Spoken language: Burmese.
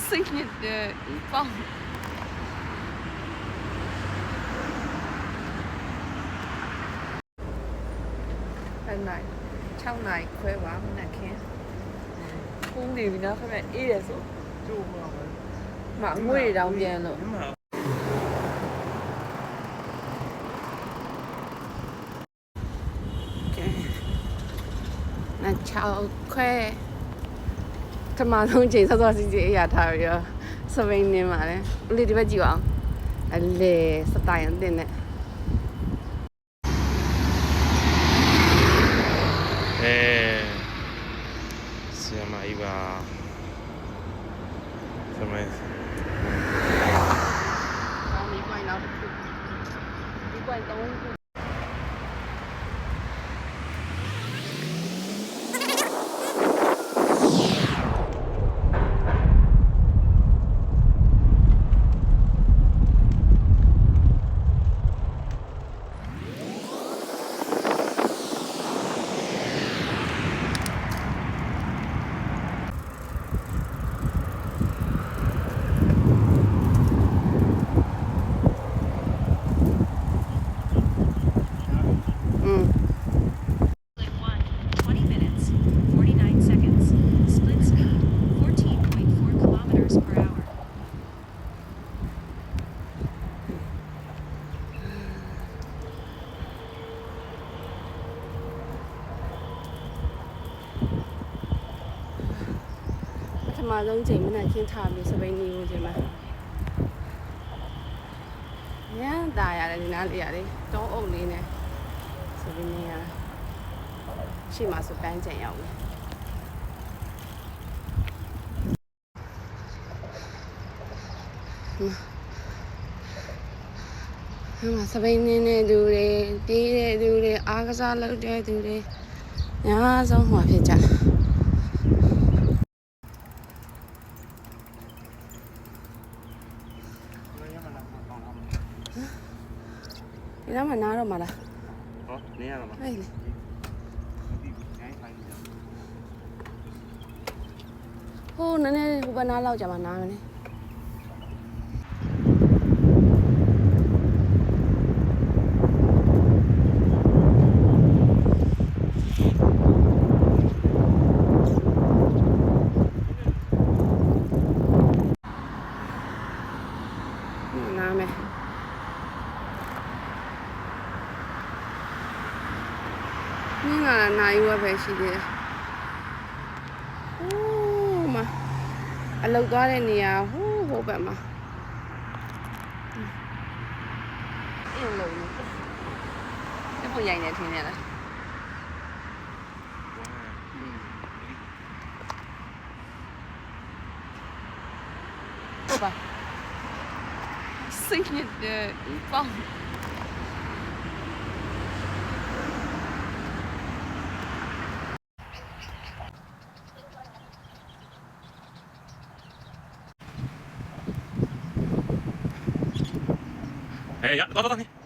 စိတ်ညစ်တယ်ပေါ့အဲ့နိုင်6နိုင်ခွဲပါမနက်ခင်းဖုန်းနေပြီနော်ခင်ဗျအေးတယ်ဆိုကျိုးမှာပဲမအငွေတွေတောင်ပြန်လို့那超快，他妈从这操作是这样他呀，是为你嘛嘞？我里边几王，嘞是大样的呢。ဆီယမကြီးပါသမီး没关老虎，没关东西。မှာဆုံးချိန်မနဲ့ခင်းထားပြီးစပိန်နေဦးချိန်မှာညတာရတယ်ဒီနားလေးရတယ်တုံးအုပ်လေးနဲ့စပိန်နေရရှိမှဆိုပန်းချင်ရောက်တယ်မှာစပိန်နေတဲ့သူတွေပြေးတဲ့သူတွေအားကစားလုပ်တဲ့သူတွေအများဆုံးဟောဖြစ်ကြဒီနားမှာနားတော့မှာလားဟောနေရတော့မှာဟဲ့လေဟိုနည်းနည်းဟိုဘက်နားလောက်ကြာမှာနားမယ်နားမယ်နင်းလာနိုင်ဝက်ပဲရှိသေးတယ်ဟိုးမှာအလောက်သွားတဲ့နေရာဟိုဘက်မှာအင်းလုံးဒီပုံရိုက်နေထင်းနေလားဟုတ်ပါစိတ်ညစ်တယ်ပေါ့呀，走，